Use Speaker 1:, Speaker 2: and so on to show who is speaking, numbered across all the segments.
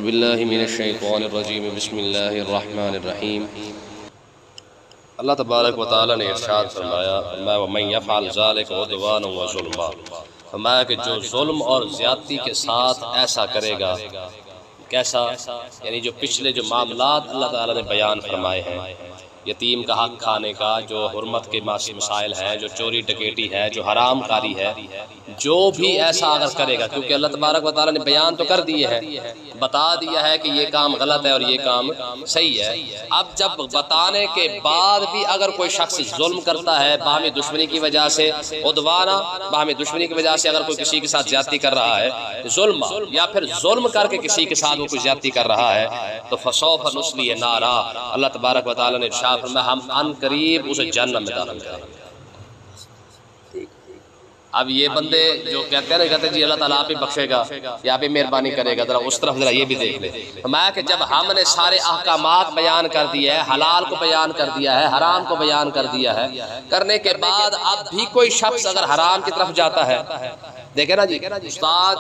Speaker 1: باللہ من الشیطان الرجیم بسم اللہ الرحمن الرحیم۔ اللہ تبارک و تعالی نے ارشاد فرمایا وَمَن يَفْعَلْ ذَلِكَ عُدْوَانًا وَظُلْمًا، فرمایا کہ جو ظلم اور زیادتی کے ساتھ ایسا کرے گا، کیسا؟ یعنی جو پچھلے جو معاملات اللہ تعالی نے بیان فرمائے ہیں، یتیم کا حق کھانے کا، جو حرمت کے مسائل ہیں، جو چوری ڈکیٹی ہے، جو حرام کاری ہے، جو بھی ایسا اگر کرے گا، کیونکہ اللہ تبارک و تعالی نے بیان تو کر دیے ہیں، بتا دیا ہے کہ یہ کام غلط ہے اور یہ کام صحیح ہے۔ اب جب بتانے کے بعد بھی اگر کوئی شخص ظلم کرتا ہے باہمی دشمنی کی وجہ سے، عدوانہ باہمی دشمنی کی وجہ سے اگر کوئی کسی کے ساتھ زیادتی کر رہا ہے، ظلم یا پھر ظلم کر کے کسی کے ساتھ وہ کوئی زیادتی کر رہا ہے، تو فَسَوْفَ نُصْلِيهِ نَارًا، اللہ تبارک و تعالی نے ارشاد فرمایا ہم ان قریب اسے جہنم میں داخل کریں گے۔ اب یہ بندے جو کہتے ہیں نا، کہتے ہیں جی اللہ تعالیٰ آپ ہی بخشے گا یا آپ ہی مہربانی کرے گا، ذرا اس طرف ذرا یہ بھی دیکھ لیں۔ فرمایا کہ جب ہم نے سارے احکامات بیان کر دیے ہیں، حلال کو بیان کر دیا ہے، حرام کو بیان کر دیا ہے، کرنے کے بعد اب بھی کوئی شخص اگر حرام کی طرف جاتا ہے، دیکھیں نا جی، استاد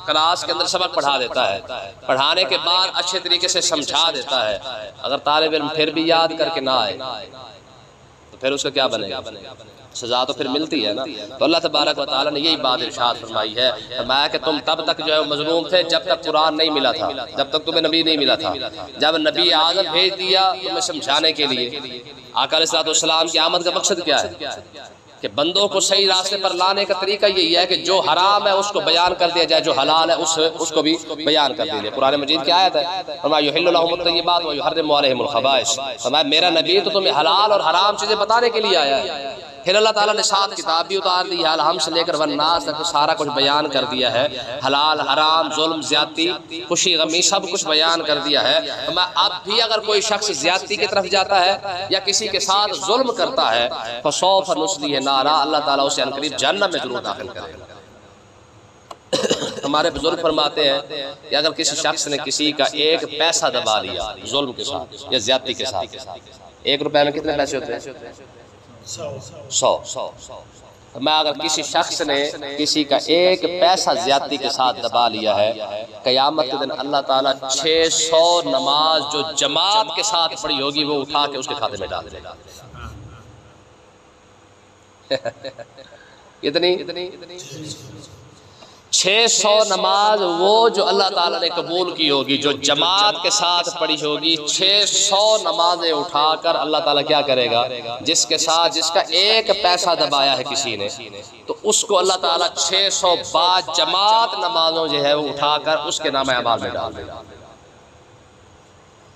Speaker 1: کلاس کے اندر سبق پڑھا دیتا ہے، پڑھانے کے بعد اچھے طریقے سے سمجھا دیتا ہے، اگر طالب علم پھر بھی یاد کر کے نہ آئے تو پھر اس کا کیا بنے گا؟ سزا تو پھر ملتی ہے نا۔ تو اللہ تبارک و تعالی نے یہی بات ارشاد فرمائی ہے، فرمایا کہ تم تب تک جو ہے مظلوم تھے جب تک قرآن نہیں ملا تھا، جب تک تمہیں نبی نہیں ملا تھا۔ جب نبی اعظم بھیج دیا تمہیں سمجھانے کے لیے، آقا علیہ السلام کی آمد کا مقصد کیا ہے؟ کہ بندوں کو صحیح راستے پر لانے کا طریقہ یہی ہے کہ جو حرام ہے اس کو بیان کر دیا جائے، جو حلال ہے اس کو بھی بیان کر دیا جائے۔ قرآن مجید کی آیت ہے، فرمایا یحل لہم الطیبات ویحرم علیہم الخبائث، فرمایا میرا نبی تو تمہیں حلال اور حرام چیزیں بتانے کے لیے آیا ہے۔ پھر اللہ تعالیٰ نے ساتھ کتاب بھی اتار دی ہے، الحم سے لے کر والناس تک سارا کچھ بیان کر دیا ہے، حلال حرام ظلم زیادتی خوشی غمی سب کچھ بیان کر دیا ہے۔ اب بھی اگر کوئی شخص زیادتی کی طرف جاتا ہے یا کسی کے ساتھ ظلم کرتا ہے، فَسَوْفَ نُصْلِيهِ نَارًا، اللہ تعالیٰ اسے عنقریب جہنم میں ضرور داخل کرے گا۔ ہمارے بزرگ فرماتے ہیں کہ اگر کسی شخص نے کسی کا ایک پیسہ دبا لیا ظلم کے ساتھ یا زیادتی کے ساتھ، 1 روپے میں کتنے پیسے ہوتے ہیں؟ 100۔ میں اگر کسی شخص نے کسی کا ایک پیسہ زیادتی کے ساتھ دبا لیا ہے، قیامت کے دن اللہ تعالیٰ 600 نماز جو جماعت کے ساتھ پڑھی ہوگی وہ اٹھا کے اس کے کھاتے میں ڈال دے گا۔ اتنی 600 نماز وہ جو اللہ تعالیٰ نے قبول کی ہوگی، جو جماعت کے ساتھ پڑھی ہوگی، 600 نمازیں اٹھا کر اللہ تعالیٰ کیا کرے گا؟ جس کے ساتھ جس کا ایک پیسہ دبایا ہے کسی نے، تو اس کو اللہ تعالیٰ 600 جماعت نمازوں جو ہے وہ اٹھا کر اس کے نام اعمال میں ڈال دے گا۔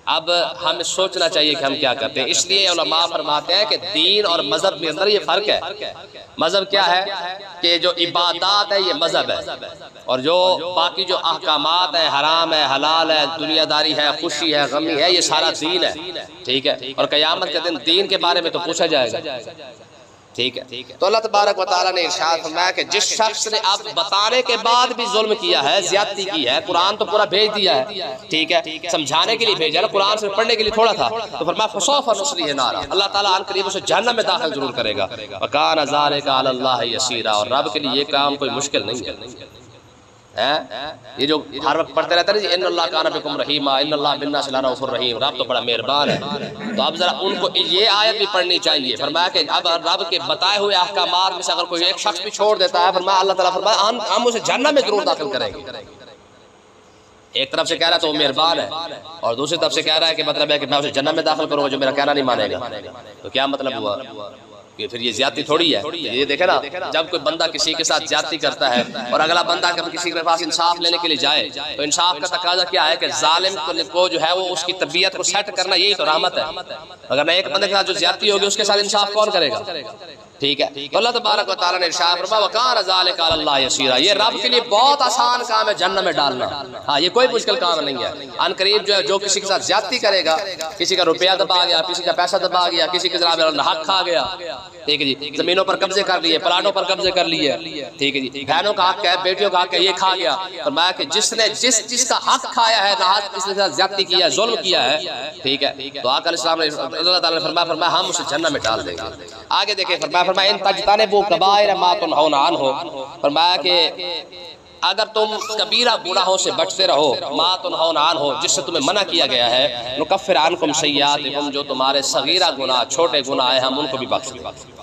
Speaker 1: اب ہمیں سوچنا چاہیے کہ ہم کیا کرتے ہیں۔ اس لیے علماء فرماتے ہیں کہ دین اور مذہب کے اندر یہ فرق ہے۔ مذہب کیا ہے؟ کہ جو عبادات ہے یہ مذہب ہے، اور جو باقی جو احکامات ہے، حرام ہے حلال ہے، دنیا داری ہے خوشی ہے غمی ہے، یہ سارا دین ہے، ٹھیک ہے۔ اور قیامت کے دن دین کے بارے میں تو پوچھا جائے گا، ٹھیک ہے۔ تو اللہ تبارک و تعالیٰ نے ارشاد فرمایا کہ جس شخص نے اب بتانے کے بعد بھی ظلم کیا ہے، زیادتی کی ہے، قرآن تو پورا بھیج دیا ہے، ٹھیک ہے، سمجھانے کے لیے بھیجا نا، قرآن سے پڑھنے کے لیے تھوڑا تھا، تو فرمایا فَسَوْفَ نُصْلِيهِ نَارًا، اللہ تعالیٰ ان قریب اسے جہنم میں داخل ضرور کرے گا۔ وَكَانَ ذَلِكَ عَلَى اللَّهِ يَسِيرًا، اور رب کے لیے یہ کام کوئی مشکل نہیں ہے۔ یہ جو ہر وقت پڑھتے رہتے ہیں جی ان اللہ کان بکم رحیما، ان اللہ بالناس لرؤوف الرحیم، رب تو بڑا مہربان ہے۔ تو اب ذرا ان کو یہ آیت بھی پڑھنی چاہیے۔ فرمایا کہ اب رب کے بتائے ہوئے احکامات میں سے اگر کوئی ایک شخص بھی چھوڑ دیتا ہے، فرمایا اللہ تعالیٰ فرمایا ہم اسے جہنم میں ضرور داخل کریں گے۔ ایک طرف سے کہہ رہا ہے تو وہ مہربان ہے، اور دوسری طرف سے کہہ رہا ہے کہ مطلب ہے کہ میں اسے جہنم میں داخل کروں گا جو میرا کہنا نہیں مانے گا، تو کیا مطلب ہوا؟ کہ پھر یہ زیادتی تھوڑی ہے۔ یہ دیکھیں نا، جب کوئی بندہ کسی کے ساتھ زیادتی کرتا ہے اور اگلا بندہ کسی کے پاس انصاف لینے کے لیے جائے، تو انصاف کا تقاضا کیا ہے کہ ظالم کو جو ہے وہ اس کی طبیعت کو سیٹ کرنا، یہی تو رحمت ہے۔ اگر نہ ایک بندے کے ساتھ جو زیادتی ہوگی اس کے ساتھ انصاف کون کرے گا؟ ٹھیک ہے۔ تو اللہ تبارک و تعالیٰ نے ارشاد فرمایا وَكَانَ ذَلِكَ عَلَى اللَّهِ يَسِيرًا، یہ رب کے لیے بہت آسان کام ہے جہنم میں ڈالنا، ہاں یہ کوئی مشکل کام نہیں ہے۔ ان قریب جو کسی کے ساتھ زیادتی کرے گا، کسی کا روپیہ دبا گیا، کسی کا پیسہ دبا گیا، کسی کے ذرا حق کھا گیا، ٹھیک ہے جی، زمینوں پر قبضے کر لیے، پلاٹوں پر قبضے کر لیے، ٹھیک ہے جی، بہنوں کا حق ہے، بیٹیوں کا حق ہے، یہ کھا گیا۔ فرمایا کہ جس نے جس کا حق کھایا ہے، جس نے زیادتی کیا ہے، ظلم کیا ہے، ٹھیک ہے، تو آقا علیہ السلام نے اللہ تعالیٰ نے فرمایا ہم اسے جہنم میں ڈال دیں گے۔ آگے دیکھیں فرمایا ان تجتنبوا کبائر ما تنہون عنہ، فرمایا کہ اگر تم کبیرہ گناہوں سے بچتے رہو، ما تنہون عنہ، جس سے تمہیں منع کیا گیا ہے، نکفر عنکم سیئاتکم، جو تمہارے صغیرہ گناہ چھوٹے گناہ ہیں ہم ان کو بھی بخش دیں۔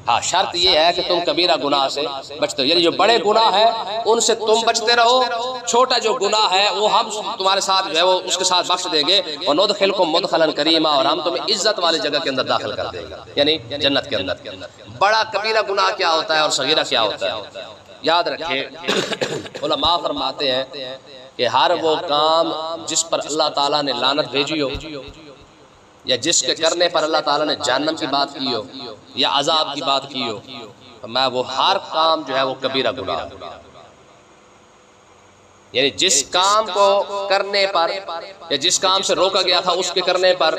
Speaker 1: ہاں شرط یہ ہے کہ تم کبیرہ گناہ سے بچتے ہو، یعنی جو بڑے گناہ ہیں ان سے تم بچتے رہو، چھوٹا جو گناہ ہے وہ ہم تمہارے ساتھ جو ہے وہ اس کے ساتھ بخش دیں گے، اور ندخلکم مدخلا کریما، اور ہم تمہیں عزت والی جگہ کے اندر داخل کر دیں گے، یعنی جنت کے اندر۔ بڑا کبیرہ گناہ کیا ہوتا ہے اور صغیرہ کیا ہوتا ہے؟ یاد رکھیں علماء فرماتے ہیں کہ ہر وہ کام جس پر اللہ تعالیٰ نے لعنت بھیجی ہو، یا جس کے کرنے پر اللہ تعالیٰ نے جہنم کی بات کی ہو یا عذاب کی بات کی ہو، میں وہ ہر کام جو ہے وہ کبیرہ گناہ ہے۔ یعنی جس کام کو کرنے پر یا جس کام سے روکا گیا تھا اس کے کرنے پر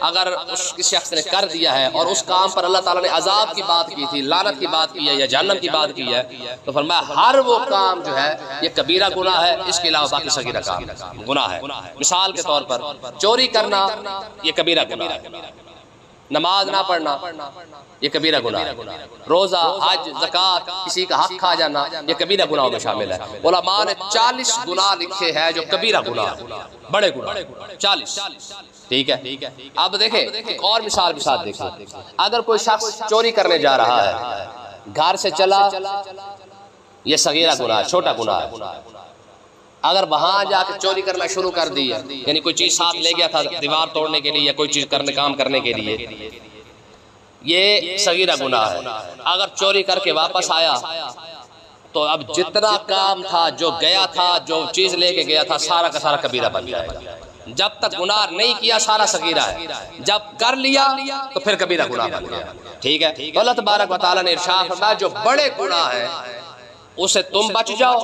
Speaker 1: اگر اس شخص نے کر دیا ہے اور اس کام پر اللہ تعالیٰ نے عذاب کی بات کی تھی، لعنت کی بات کی ہے یا جہنم کی بات کی ہے، تو فرمایا ہر وہ کام جو ہے یہ کبیرہ گناہ ہے، اس کے علاوہ باقی صغیرہ کام گناہ ہے۔ مثال کے طور پر چوری کرنا یہ کبیرہ گناہ ہے، نماز نہ پڑھنا یہ کبیرہ گناہ ہے، روزہ، حج، زکوٰۃ، کسی کا حق کھا جانا یہ کبیرہ گناہوں میں شامل ہے۔ علماء نے 40 گناہ لکھے ہیں جو کبیرہ گناہ ہیں، بڑے گناہ 40، ٹھیک ہے۔ اب دیکھیں ایک اور مثال کے ساتھ دیکھیں، اگر کوئی شخص چوری کرنے جا رہا ہے، گھر سے چلا، یہ صغیرہ گناہ ہے، چھوٹا گناہ ہے۔ اگر وہاں جا کے چوری کرنا شروع کر دی ہے، یعنی کوئی چیز ساتھ لے گیا تھا دیوار توڑنے کے لیے یا کوئی چیز کام کرنے کے لیے، یہ صغیرہ گناہ ہے۔ اگر چوری کر کے واپس آیا تو اب جتنا کام تھا، جو گیا تھا، جو چیز لے کے گیا تھا، سارا کا سارا کبیرہ بن جائے گا۔ جب تک گناہ نہیں کیا سارا صغیرہ ہے، جب کر لیا تو پھر کبیرہ گناہ بن گیا، ٹھیک ہے۔ تو اللہ تبارک و تعالیٰ نے ارشاد فرمایا جو بڑے گناہ ہیں اسے تم بچ جاؤ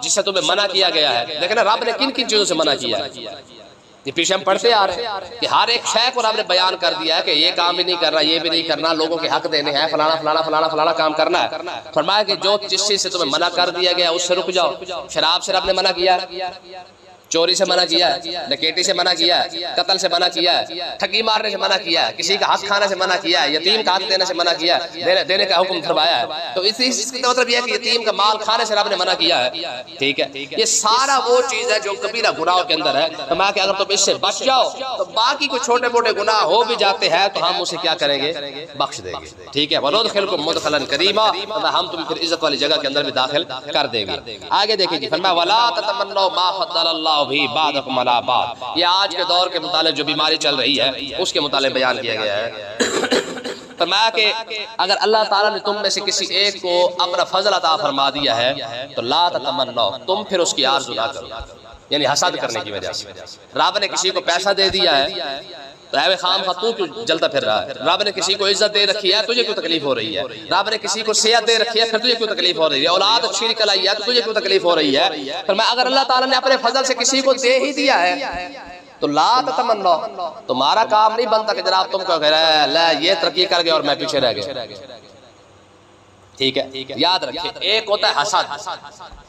Speaker 1: جس سے تمہیں منع کیا گیا ہے۔ لیکن رب نے کن کن چیزوں سے منع کیا ہے؟ یہ پیچھے ہم پڑھتے آ رہے ہیں کہ ہر ایک شے کو رب نے بیان کر دیا ہے کہ یہ کام بھی نہیں کرنا، یہ بھی نہیں کرنا، لوگوں کے حق دینے ہیں، فلانا فلانا فلانا فلانا کام کرنا ہے۔ فرمایا کہ جو جس چیز سے تمہیں منع کر دیا گیا اس سے رک جاؤ۔ شراب سے رب نے منع کیا ہے، چوری سے منع کیا ہے، ڈکیٹی سے منع کیا ہے، قتل سے منع کیا ہے، ٹھگی مارنے سے منع کیا ہے، کسی کا حق کھانے سے منع کیا ہے، یتیم کا حق دینے سے منع کیا ہے، دینے کا حکم فرمایا ہے۔ تو اس کا مطلب یہ ہے کہ یتیم کا مال کھانے سے رب نے منع کیا ہے، ٹھیک ہے۔ یہ سارا وہ چیز ہے جو کبیرہ گناہوں کے اندر ہے۔ تو میں کہ اگر تم اس سے بچ جاؤ تو باقی کوئی چھوٹے موٹے گناہ ہو بھی جاتے ہیں تو ہم اسے کیا کریں گے؟ بخش دیں گے، ٹھیک ہے۔ وَنُدْخِلْكُم مُدْخَلًا كَرِيمًا، ہم تم پھر عزت والی جگہ کے اندر بھی داخل کر دیں گے۔ آگے دیکھیں جی، فرمایا وَلَا تَتَمَنَّوْا مَا فَضَّلَ اللَّهُ بِهِ بَعْضَكُمْ عَلَىٰ بَعْضٍ، یہ آج کے دور کے متعلق جو بیماری چل رہی ہے اس کے متعلق بیان کیا گیا ہے۔ فرمایا کہ اگر اللہ تعالیٰ نے تم میں سے کسی ایک کو اپنا فضل عطا فرما دیا ہے تو لا تتمنوا، تم پھر اس کی آرزو نہ کرو، یعنی حسد کرنے کی وجہ سے۔ رب نے کسی کو پیسہ دے دیا ہے تو اے خام خواہ تو کیوں جلتا پھر رہا ہے؟ رب نے کسی کو عزت دے رکھی ہے، تجھے کیوں تکلیف ہو رہی ہے؟ رب نے کسی کو صحت دے رکھی ہے، پھر تجھے کیوں تکلیف ہو رہی ہے؟ اولاد اچھی نکل آئی ہے تو تجھے کیوں تکلیف ہو رہی ہے؟ فرمایا اگر اللہ تعالیٰ نے اپنے فضل سے کسی کو دے ہی دیا ہے تو لا تتمنوا، تمہارا کام نہیں بنتا کہ جناب تم کو کہہ رہے ہیں لا یہ ترقی کر گئے اور میں پیچھے رہ گیا، ٹھیک ہے۔ یاد رکھیں ایک ہوتا ہے حسد،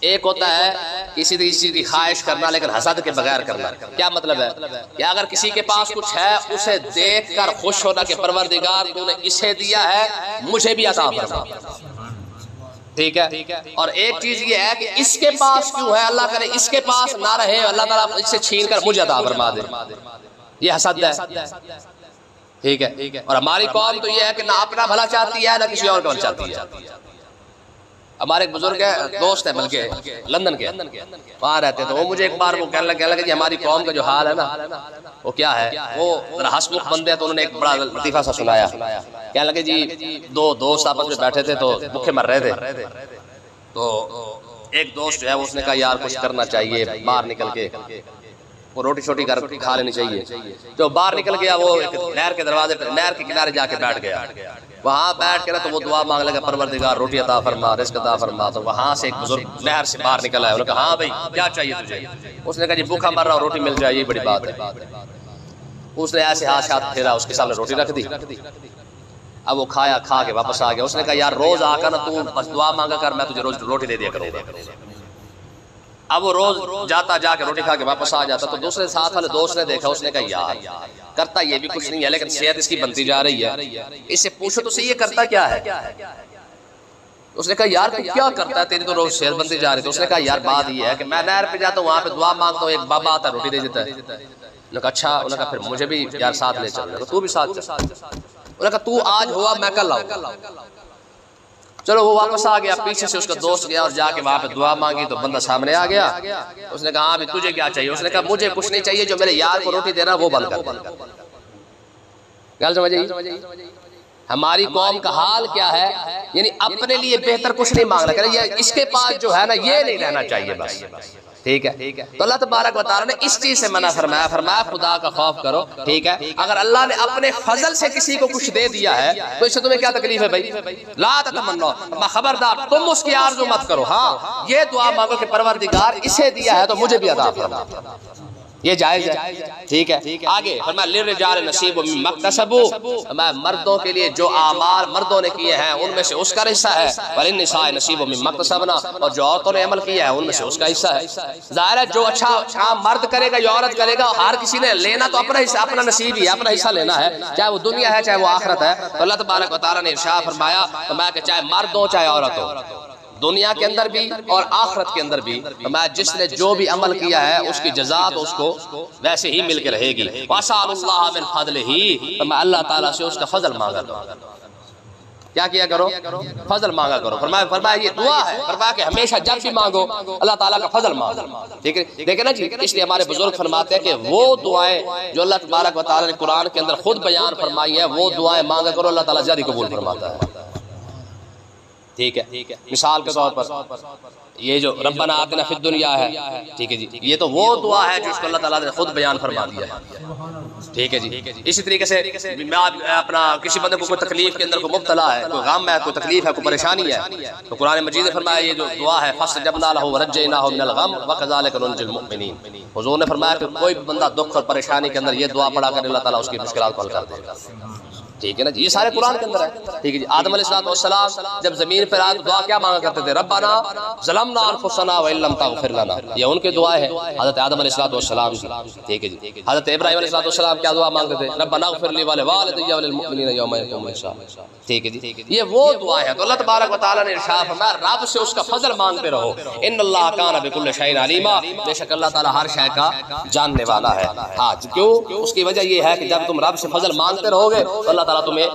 Speaker 1: ایک ہوتا ہے کسی چیز کی خواہش کرنا لیکن حسد کے بغیر کرنا۔ کیا مطلب ہے کہ اگر کسی کے پاس کچھ ہے اسے دیکھ کر خوش ہونا کہ پروردگار تو نے اسے دیا ہے مجھے بھی عطا فرما، ٹھیک ہے۔ اور ایک چیز یہ ہے کہ اس کے پاس کیوں ہے، اللہ کرے اس کے پاس نہ رہے، اللہ تعالیٰ اس سے چھین کر مجھے عطا فرما دے، یہ حسد ہے، ٹھیک ہے۔ اور ہماری قوم تو یہ ہے کہ نہ اپنا بھلا چاہتی ہے نہ کسی اور کا بھلا چاہتی ہے۔ ہمارے ایک بزرگ ہے، دوست ہے بلکہ لندن کے، وہاں رہتے تو وہ مجھے ایک بار وہ کہنے لگے کہ ہماری قوم کا جو حال ہے نا وہ کیا ہے، وہ ہسمکھ بندے ہیں تو انہوں نے ایک بڑا لطیفہ سا سنایا۔ کہنے لگے جی دو دوست آپس میں بیٹھے تھے تو بھوکے مر رہے تھے، تو ایک دوست جو ہے اس نے کہا یار کچھ کرنا چاہیے، باہر نکل کے وہ روٹی شوٹی کھا لینی چاہیے۔ جو باہر نکل گیا وہ نہر کے دروازے پہ، نہر کے کنارے جا کے بیٹھ گیا، وہاں بیٹھ کے نا تو وہ دعا مانگ لگا پروردگار روٹی عطا فرما، رزق عطا فرما۔ تو وہاں سے ایک بزرگ نہر سے باہر نکل آیا، انہوں نے کہا ہاں بھائی کیا چاہیے تجھے؟ اس نے کہا جی بھوکا مر رہا ہوں، روٹی مل جائے یہ بڑی بات ہے۔ اس نے ایسے ہاتھ پھیرا، اس کے سامنے روٹی رکھ دی، اب وہ کھایا، کھا کے واپس آ گیا۔ اس نے کہا یار روز آ کر نا تو بس دعا مانگا کر، میں تجھے روز روٹی دے دیا کروں گا۔ اب وہ روز جاتا جا کے روٹی کھا کے واپس آ جاتا، تو دوسرے ساتھ والے دوست نے دیکھا، اس نے کہا یار کرتا یہ بھی کچھ نہیں ہے لیکن صحت اس کی بنتی جا رہی ہے، اس سے پوچھو تو صحیح یہ کرتا کیا ہے؟ اس نے کہا یار تو کیا کرتا ہے، تیری تو روز شیر بندی جا رہی. تو اس نے کہا یار بات یہ ہے کہ میں نہر پہ جاتا ہوں، وہاں پہ دعا مانگتا ہوں، ایک بابا آتا ہے روٹی دے دیتا ہے. انہوں نے کہا اچھا. انہوں نے کہا پھر مجھے بھی یار ساتھ لے چل. تو بھی ساتھ چل. انہوں نے کہا تو آج ہوا میں کل آؤں. چلو وہ واپس آ گیا. پیچھے سے اس کا دوست گیا اور جا کے وہاں پہ دعا مانگی تو بندہ سامنے آ گیا. اس نے کہا ہاں بھی تجھے کیا چاہیے؟ اس نے کہا مجھے کچھ نہیں چاہیے، جو میرے یار کو روٹی دے رہا وہ بند کر. گل سمجھ؟ ہماری قوم کا حال کیا ہے، یعنی اپنے لیے بہتر کچھ نہیں مانگنا. کہ اس کے پاس جو ہے نا یہ نہیں رہنا چاہیے بس. ٹھیک ہے. تو اللہ تبارک و تعالیٰ نے اس چیز سے منع فرمایا. فرمایا خدا کا خوف کرو. ٹھیک ہے. اگر اللہ نے اپنے فضل سے کسی کو کچھ دے دیا ہے تو اس سے تمہیں کیا تکلیف ہے بھائی؟ لا تتمنوا، خبردار تم اس کی آرزو مت کرو. ہاں یہ دعا مانگو کہ پروردگار اسے دیا ہے تو مجھے بھی عطا فرما. یہ جائز ہے. ٹھیک ہے. آگے فرمایا للرجال نصیب مما اکتسبوا، فرمایا مردوں کے لیے جو اعمال مردوں نے کیے ہیں ان میں سے اس کا حصہ ہے. وللنساء نصیب مما اکتسبنا، اور جو عورتوں نے عمل کیا ہے ان میں سے اس کا حصہ ہے. ظاہر ہے جو اچھا کام مرد کرے گا یا عورت کرے گا، ہر کسی نے لینا تو اپنا حصہ، اپنا نصیب ہی ہے، اپنا حصہ لینا ہے، چاہے وہ دنیا ہے چاہے وہ آخرت ہے. تو اللہ تبارک و تعالیٰ نے ارشاد فرمایا کہ چاہے مرد ہو چاہے عورت ہو، دنیا کے اندر بھی اور آخرت کے اندر بھی، میں جس نے جو بھی عمل کیا ہے اس کی جزا تو اس کو ویسے ہی مل کے رہے گی. وَاسْأَلُوا اللَّهَ مِنْ فَضْلِهِ، تو میں اللہ تعالیٰ سے اس کا فضل مانگا کرو. کیا کیا کرو؟ فضل مانگا کرو. فرمایا یہ دعا ہے. فرمایا کہ ہمیشہ جب بھی مانگو اللہ تعالیٰ کا فضل مانگو. ٹھیک ہے. دیکھیں نا جی، اس لیے ہمارے بزرگ فرماتے ہیں کہ وہ دعائیں جو اللہ تبارک و تعالیٰ نے قرآن کے اندر خود بیان فرمائی ہے وہ دعائیں مانگا کرو، اللہ تعالیٰ جلدی قبول فرماتا ہے. ٹھیک ہے. مثال کے طور پر یہ جو ربنا آتنا فی الدنیا ہے، ٹھیک ہے جی، یہ تو وہ دعا ہے جو اس کو اللہ تعالیٰ نے خود بیان فرما دیا ہے. ٹھیک ہے جی. اسی طریقے سے میں اپنا کسی بندے کو کوئی تکلیف کے اندر کوئی مبتلا ہے، کوئی غم ہے، کوئی تکلیف ہے، کوئی پریشانی ہے، تو قرآن مجید نے فرمایا یہ جو دعا ہے فاستجبنا لہ ونجیناہ من الغم وکذالک ننجی المؤمنین. حضور نے فرمایا کہ کوئی بندہ دکھ اور پریشانی کے اندر یہ دعا پڑھا کر اللہ تعالیٰ اس کی مشکلات کو حل کر دے گا. ٹھیک ہے نا جی، یہ سارے قرآن کے اندر ہے. ٹھیک ہے جی. آدم علیہ السلام جب زمین پر آئے دعا کیا مانگا کرتے تھے؟ ربنا ظلمنا انفسنا وان لم تغفر لنا. یہ ان کے دعا ہے حضرت آدم علیہ السلام کی. ٹھیک ہے جی. حضرت ابراہیم علیہ السلام کیا دعا مانگتے تھے؟ ربنا اغفر لی ولوالدی وللمؤمنین یوم یقوم الحساب. ٹھیک ہے جی. یہ وہ دعا ہے. تو اللہ تبارک و تعالیٰ نے ارشاد فرمایا رب سے اس کا فضل مانگتے رہو. ان اللہ کان بکل شیء علیما، بے شک اللہ تعالیٰ ہر شے کا جاننے والا ہے. ہاں کیوں؟ اس کی وجہ یہ ہے کہ جب تم رب سے فضل مانگتے رہو گے تو اللہ تعالیٰ تمہیں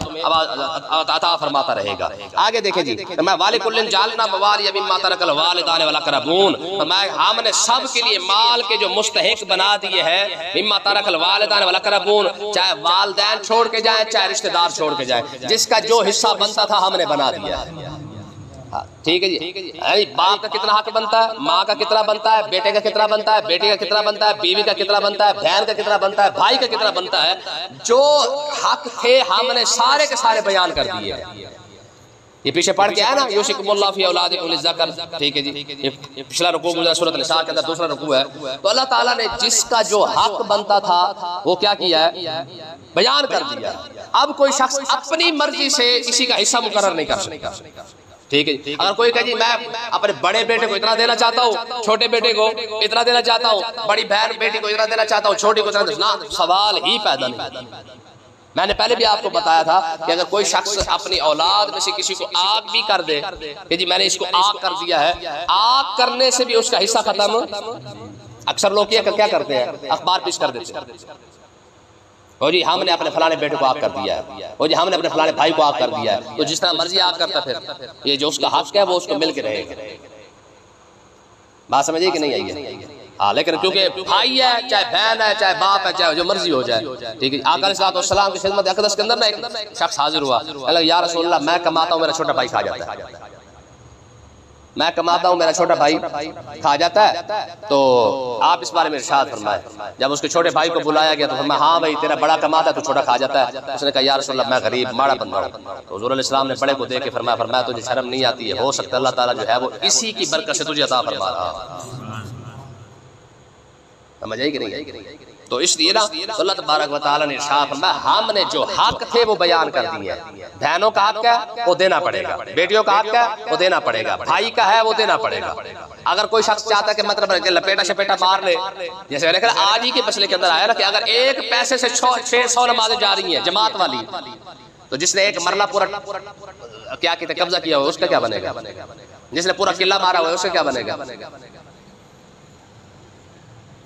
Speaker 1: عطا فرماتا رہے گا. آگے دیکھیں جی، میں وَلِكُلٍّ جَعَلْنَا مَوَالِيَ مِمَّا تَرَكَ الْوَالِدَانِ وَالْأَقْرَبُونَ، میں ہم نے سب کے لیے مال کے جو مستحق بنا دیے ہیں، مِمَّا تَرَكَ الْوَالِدَانِ وَالْأَقْرَبُونَ، چاہے والدین چھوڑ کے جائیں چاہے رشتہ دار چھوڑ کے جائیں، جس کا جو حصہ بنتا تھا ہم نے بنا دیا. ٹھیک ہے جی. باپ کا کتنا حق بنتا ہے، ماں کا کتنا بنتا ہے، بیٹے کا کتنا بنتا ہے، بیٹی کا کتنا بنتا ہے، بیوی کا کتنا بنتا ہے، بہن کا کتنا بنتا ہے، بھائی کا کتنا بنتا ہے، جو حق تھے ہم نے سارے کے سارے بیان کر دیے. یہ پیچھے پڑھ کے آیا نا یوصیکم اللہ فی اولادکم للذکر. ٹھیک ہے جی. یہ پچھلا رکوع گزرا سورۃ النساء کے اندر دوسرا رکوع ہے. تو اللہ تعالیٰ نے جس کا جو حق بنتا تھا وہ کیا کیا ہے؟ بیان کر دیا. اب کوئی شخص اپنی مرضی سے کسی کا حصہ مقرر نہیں کر سکتا. ٹھیک ہے جی. اگر کوئی کہے جی میں اپنے بڑے بیٹے کو اتنا دینا چاہتا ہوں، چھوٹے بیٹے کو اتنا دینا چاہتا ہوں، بڑی بہن بیٹی کو اتنا دینا چاہتا ہوں، چھوٹی کو اتنا دینا، سوال ہی پیدا نہیں. میں نے پہلے بھی آپ کو بتایا تھا کہ اگر کوئی شخص اپنی اولاد میں سے کسی کو آگ بھی کر دے کہ جی میں نے اس کو آگ کر دیا ہے، آگ کرنے سے بھی اس کا حصہ ختم. اکثر لوگ کیا کرتے ہیں؟ اخبار پیش کر دیتے ہیں، وہ جی ہم نے اپنے فلانے بیٹے کو آگ کر دیا ہے، وہ جی ہم نے اپنے فلانے بھائی کو آگ کر دیا ہے. تو جس طرح مرضی آگ کرتا پھر یہ جو اس کا حق ہے وہ اس کو مل کے رہے گا. بات سمجھیے کہ نہیں آئی ہے؟ ہاں لیکن کیونکہ بھائی ہے چاہے بہن ہے چاہے باپ ہے چاہے جو مرضی ہو جائے. ٹھیک ہے. آقا علیہ السلام کی خدمت اقدس کے اندر ایک شخص حاضر ہوا، یا رسول اللہ میں کماتا ہوں میرا چھوٹا بھائی کھا جاتا ہے، میں کماتا ہوں میرا چھوٹا بھائی کھا جاتا ہے. تو آپ اس بارے میں ارشاد فرمائے. جب اس کے چھوٹے بھائی کو بلایا گیا تو فرمایا ہاں بھائی تیرا بڑا کماتا ہے تو چھوٹا کھا جاتا ہے. اس نے کہا یا رسول اللہ میں غریب ماڑا بندہ ہوں. تو حضور علیہ السلام نے بڑے کو دیکھ کے فرمایا تجھے شرم نہیں آتی ہے؟ ہو سکتا ہے اللہ تعالیٰ جو ہے وہ اسی کی برکت سے تجھے عطا فرما رہا. سمجھ آئی کہ نہیں؟ تو اس لیے نا اللہ تبارک و تعالیٰ نے ارشاد فرمایا ہم نے جو حق تھے وہ بیان کر دیے. بہنوں کا حق ہے وہ دینا پڑے گا، بیٹیوں کا حق ہے وہ دینا پڑے گا، بھائی کا ہے وہ دینا پڑے گا. اگر کوئی شخص چاہتا ہے کہ مطلب لپیٹا شپیٹا مار لے، جیسے میں نے کہا آج ہی کے مسئلے کے اندر آیا نا کہ اگر ایک پیسے سے 600 نمازیں جا رہی ہیں جماعت والی، تو جس نے ایک مرلہ پورا کیا کہتے ہیں قبضہ کیا ہوا اس کا کیا بنے گا؟ جس نے پورا قلعہ مارا ہوا ہے اس سے کیا بنے گا؟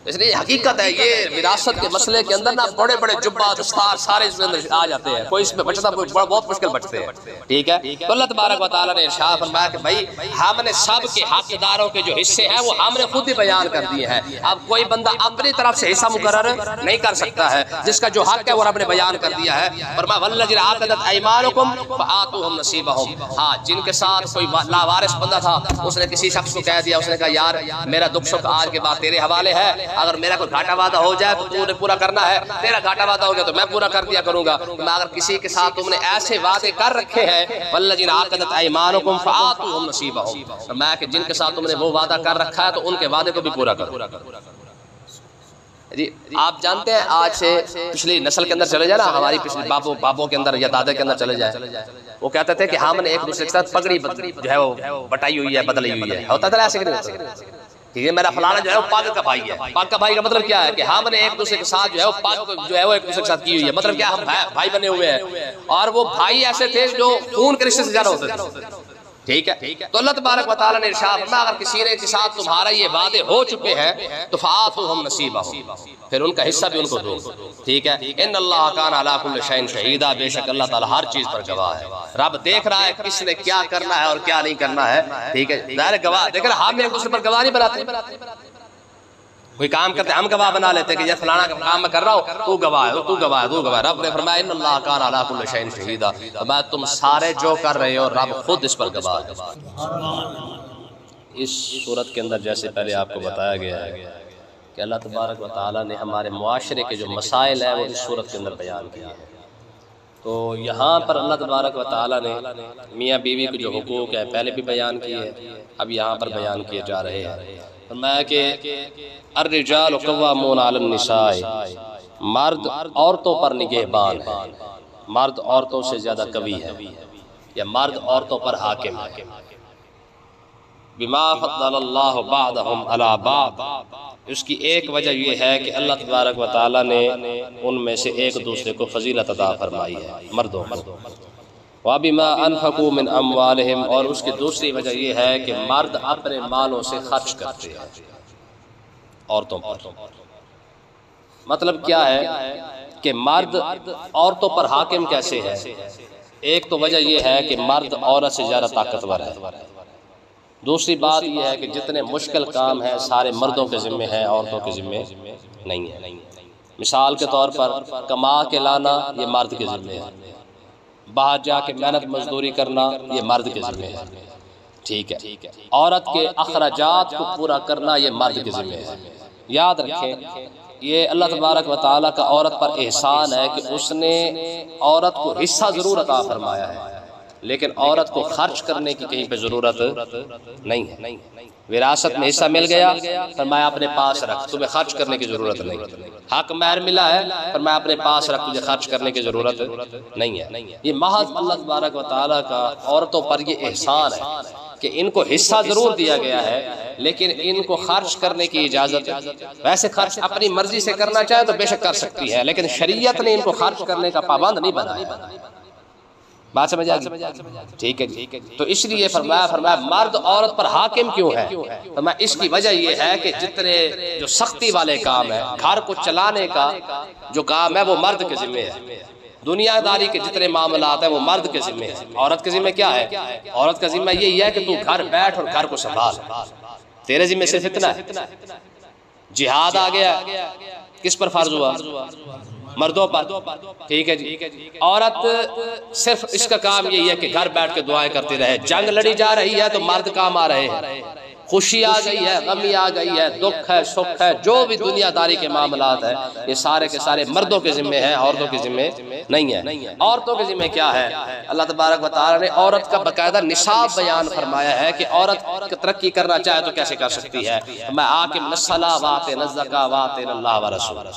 Speaker 1: اس لیے حقیقت ہے یہ وراثت کے مسئلے کے اندر نا بڑے بڑے جبات استار سارے اس میں آ جاتے ہیں، کوئی اس میں بچتا بہت مشکل بچتے ہیں، ٹھیک ہے؟ تو اللہ تبارک و تعالیٰ نے ارشاد فرمایا کہ بھائی ہم نے سب کے حقداروں کے جو حصے ہیں وہ ہم نے خود ہی بیان کر دیے ہیں، اب کوئی بندہ اپنی طرف سے حصہ مقرر نہیں کر سکتا ہے، جس کا جو حق ہے وہ رب نے بیان کر دیا ہے۔ فرمایا والذین عقدت ایمانکم فآتوہم نصیبہم، ہاں جن کے ساتھ کوئی لاوارث بندہ تھا، اس نے کسی شخص کو کہہ دیا، اس نے کہا یار میرا دکھ سکھ آج کے بعد تیرے حوالے ہے، اگر میرا کوئی گھاٹا وعدہ ہو جائے تو تو نے پورا کرنا ہے، تیرا گھاٹا وعدہ ہو گیا تو میں پورا کر دیا کروں گا۔ اگر کسی کے ساتھ تم نے ایسے وعدے کر رکھے ہیں والذین عقدت ایمانکم فآتوہم نصیبہم، میں کہ جن کے ساتھ تم نے وہ وعدہ کر رکھا ہے تو ان کے وعدے کو بھی پورا کرو۔ جی آپ جانتے ہیں آج سے پچھلی نسل کے اندر چلے جائے نا، ہماری پچھلی بابوں کے اندر یا دادے کے اندر چلے جائے، وہ کہتے تھے کہ ہم نے ایک دوسرے کے ساتھ پگڑی جو ہے وہ بٹائی ہوئی ہے، بدلی ہوئی ہے، ہوتا تھا ایسے کہ نہیں ہوتا؟ یہ میرا فلانا جو ہے وہ پاک کا بھائی ہے۔ پاک کا بھائی کا مطلب کیا ہے کہ ہم نے ایک دوسرے کے ساتھ جو ہے وہ پاک جو ہے وہ ایک دوسرے کے ساتھ کی ہوئی ہے، مطلب کیا ہم بھائی بنے ہوئے ہیں، اور وہ بھائی ایسے تھے جو خون کے رشتے سے زیادہ ہوتے تھے، ٹھیک ہے؟ تو اللہ تبارک و تعالیٰ نے ارشاد فرمایا اگر کسی نے کے ساتھ تمہارا یہ وعدے ہو چکے ہیں تو فآتوہم نصیبہم، پھر ان کا حصہ بھی ان کو دو، ٹھیک ہے؟ ان اللہ کان علی کل شیء شہیدا، بے شک اللہ تعالیٰ ہر چیز پر گواہ ہے، رب دیکھ رہا ہے کس نے کیا کرنا ہے اور کیا نہیں کرنا ہے، ٹھیک ہے؟ ظاہر گواہ دیکھ رہا، ہم ایک دوسرے پر گواہ نہیں بناتے، کوئی کام کرتے ہم گواہ بنا لیتے کہ یہ فلانا کام میں کر رہا ہوں تو گواہ ہے، تو گواہ ہے، تو گواہ ہے۔ رب نے فرمایا ان اللہ کان علی کل شیء شہیدا، فرمایا تم سارے جو کر رہے ہو رب خود اس پر گواہ ہے۔ اس صورت کے اندر جیسے پہلے آپ کو بتایا گیا ہے کہ اللہ تبارک و تعالیٰ نے ہمارے معاشرے کے جو مسائل ہیں وہ اس صورت کے اندر بیان کیے ہیں، تو یہاں پر اللہ تبارک و تعالیٰ نے میاں بیوی کے جو حقوق ہیں پہلے بھی بیان کیے ہیں، اب یہاں پر بیان کیے جا رہے ہیں۔ فرمایا کہ الرجال قوامون علی النساء، مرد عورتوں پر نگہبان ہے، مرد عورتوں سے زیادہ قوی ہے یا مرد عورتوں پر حاکم ہے۔ بما فضل اللہ بعضهم علی بعض، اس کی ایک وجہ یہ ہے کہ اللہ تبارک و تعالیٰ نے ان میں سے ایک دوسرے کو فضیلت عطا فرمائی ہے مردوں کو۔ وَبِمَا أَنْفَقُوا مِنْ أَمْوَالِهِمْ، اور اس کی دوسری وجہ یہ ہے کہ مرد اپنے مالوں سے خرچ کرتے ہیں عورتوں پر۔ مطلب کیا ہے کہ مرد عورتوں پر حاکم کیسے ہے؟ ایک تو وجہ یہ ہے کہ مرد عورت سے زیادہ طاقتور ہے، دوسری بات یہ ہے کہ جتنے مشکل کام ہیں سارے مردوں کے ذمے ہیں، عورتوں کے ذمے نہیں ہے۔ مثال کے طور پر کما کے لانا یہ مرد کے ذمے ہے، باہر جا کے محنت مزدوری کرنا یہ مرد کے ذمے ہے، ٹھیک ہے؟ عورت کے اخراجات کو پورا کرنا یہ مرد کے ذمے ہے۔ یاد رکھیں یہ اللہ تبارک و تعالیٰ کا عورت پر احسان ہے کہ اس نے عورت کو حصہ ضرور عطا فرمایا ہے، لیکن عورت کو خرچ کرنے کی کہیں پہ ضرورت نہیں ہے۔ وراثت میں حصہ مل گیا، فرمایا اپنے پاس رکھ، تمہیں خرچ کرنے کی ضرورت نہیں۔ حق مہر ملا ہے، فرمایا اپنے پاس رکھ، تجھے خرچ کرنے کی ضرورت نہیں ہے۔ یہ محض اللہ تبارک و تعالیٰ کا عورتوں پر یہ احسان ہے کہ ان کو حصہ ضرور دیا گیا ہے لیکن ان کو خرچ کرنے کی اجازت ہے۔ ویسے خرچ اپنی مرضی سے کرنا چاہے تو بے شک کر سکتی ہے، لیکن شریعت نے ان کو خرچ کرنے کا پابند نہیں بنایا۔ بات سمجھ آ گئی؟ ٹھیک ہے جی۔ تو اس لیے فرمایا مرد عورت پر حاکم کیوں ہے؟ فرمایا اس کی وجہ یہ ہے کہ جتنے جو سختی والے کام ہیں، گھر کو چلانے کا جو کام ہے وہ مرد کے ذمے ہے، دنیا داری کے جتنے معاملات ہیں وہ مرد کے ذمے ہیں۔ عورت کے ذمے کیا ہے؟ عورت کا ذمہ یہی ہے کہ تو گھر بیٹھ اور گھر کو سنبھال، تیرے ذمے صرف اتنا ہے۔ جہاد آ گیا کس پر فرض ہوا؟ مردوں پر، ٹھیک ہے جی۔ عورت صرف اس کا کام یہی ہے کہ گھر بیٹھ کے دعائیں کرتی رہے، جنگ لڑی جا رہی ہے تو مرد کام آ رہے ہیں، خوشی آ گئی ہے، غمی آ گئی ہے، دکھ ہے، سکھ ہے، جو بھی دنیا داری کے معاملات ہیں یہ سارے کے سارے مردوں کے ذمے ہیں، عورتوں کے ذمے نہیں ہے۔ عورتوں کے ذمے کیا ہے؟ اللہ تبارک و تعالیٰ نے عورت کا باقاعدہ نصاب بیان فرمایا ہے کہ عورت ترقی کرنا چاہے تو کیسے کر سکتی ہے۔ میں آکم الصلاۃ وآتینا الزکاۃ وآطعنا اللہ ورسولہ،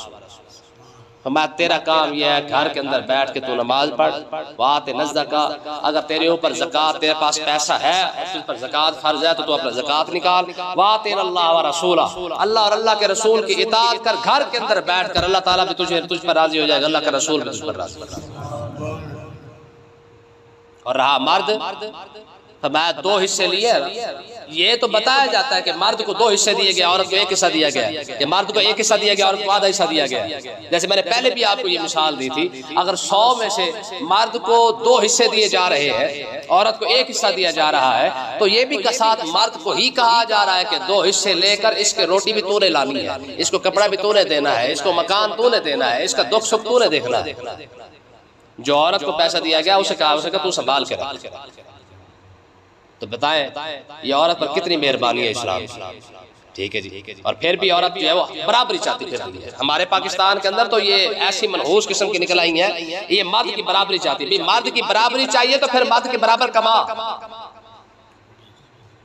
Speaker 1: فرمایا تیرا کام یہ ہے گھر کے اندر بیٹھ کے تو نماز پڑھ، وآتینا الزکاۃ، اگر تیرے اوپر زکوٰۃ، تیرے پاس پیسہ ہے اس پر زکوٰۃ فرض ہے تو تو اپنا زکوٰۃ نکال، وآطعنا اللہ ورسولہ، اللہ اور اللہ کے رسول کی اطاعت کر، گھر کے اندر بیٹھ کر اللہ تعالیٰ بھی تجھ پر راضی ہو جائے گا، اللہ کا رسول بھی تجھ پر راضی ہو جائے گا۔ اور رہا مرد فرمایا دو حصے لیے. یہ تو بتایا جاتا ہے کہ مرد کو دو حصے دیے گئے, عورت کو ایک حصہ دیا گیا, کہ مرد کو ایک حصہ دیا گیا, عورت کو آدھا حصہ دیا گیا. جیسے میں نے پہلے بھی آپ کو یہ مثال دی تھی, اگر 100 میں سے مرد کو 2 حصے دیے جا رہے ہیں, عورت کو ایک حصہ دیا جا رہا ہے, تو یہ بھی کسات مرد کو ہی کہا جا رہا ہے کہ 2 حصے لے کر اس کے روٹی بھی تو نے لانی ہے, اس کو کپڑا بھی تو نے دینا ہے, اس کو مکان تو نے دینا ہے, اس کا دکھ سکھ تو نے دیکھنا ہے. جو عورت کو پیسہ دیا گیا اسے کہا تو سنبھال کے رکھ. تو بتائیں یہ عورت پر کتنی مہربانی ہے اسلام. ٹھیک ہے جی. اور پھر بھی عورت جو ہے وہ برابری چاہتی پھر ہے. ہمارے پاکستان کے اندر تو یہ ایسی منحوس قسم کی نکل آئی ہیں, یہ مرد کی برابری چاہتی ہے. مرد کی برابری چاہیے تو پھر مرد کے برابر کما.